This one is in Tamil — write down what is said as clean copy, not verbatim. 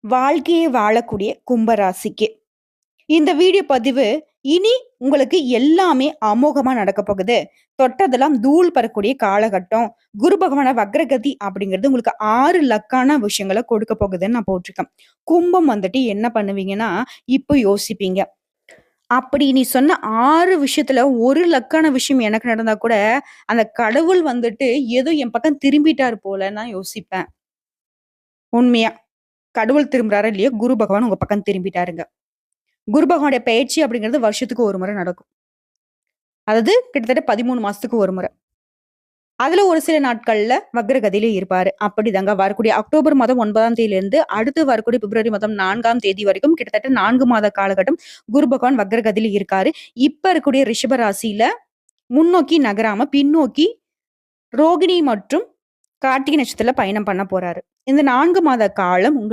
வாழ்க்கையை வாழக்கூடிய கும்பராசிக்கு. இந்த வீடியோ பதிவு இனி உங்களுக்கு எல்லாமே அமோகமா நடக்க போகுது. தொட்டதெல்லாம் தூள் பறக்கூடிய காலகட்டம். குரு பகவான வக்ரகதி அப்படிங்கிறது உங்களுக்கு 6 லக்கான விஷயங்கள கொடுக்க போகுதுன்னு நான் போட்டிருக்கேன். கும்பம் வந்துட்டு என்ன பண்ணுவீங்கன்னா, இப்போ யோசிப்பீங்க. அப்படி நீ சொன்ன 6 விஷயத்துல ஒரு லக்கான விஷயம் எனக்கு நடந்தா கூட, அந்த கடவுள் வந்துட்டு ஏதோ என் பக்கம் திரும்பிட்டாரு போலன்னு நான் யோசிப்பேன். உண்மையா. கடவுள் திரும்புறாரோ இல்லையோ, குரு பகவான் உங்க பக்கம் திரும்பிட்டாருங்க. குரு பகவானுடைய பெயர்ச்சி அப்படிங்கிறது வருஷத்துக்கு ஒரு முறை நடக்கும். அதாவது கிட்டத்தட்ட 13 மாசத்துக்கு ஒரு முறை. அதுல ஒரு சில நாட்கள்ல வக்ரகதியில இருப்பாரு. அப்படிதாங்க வரக்கூடிய அக்டோபர் மாதம் 9ஆம் தேதியிலிருந்து அடுத்து வரக்கூடிய பிப்ரவரி மாதம் 4ஆம் தேதி வரைக்கும் கிட்டத்தட்ட 4 மாத காலகட்டம் குரு பகவான் வக்ரகதியில இருக்காரு. இப்ப இருக்கக்கூடிய ரிஷப ராசியில முன்னோக்கி நகராம பின்னோக்கி ரோகிணி மற்றும் கார்த்திகை நட்சத்திரத்துல பயணம் பண்ண போறாரு. இந்த 4 மாத காலம்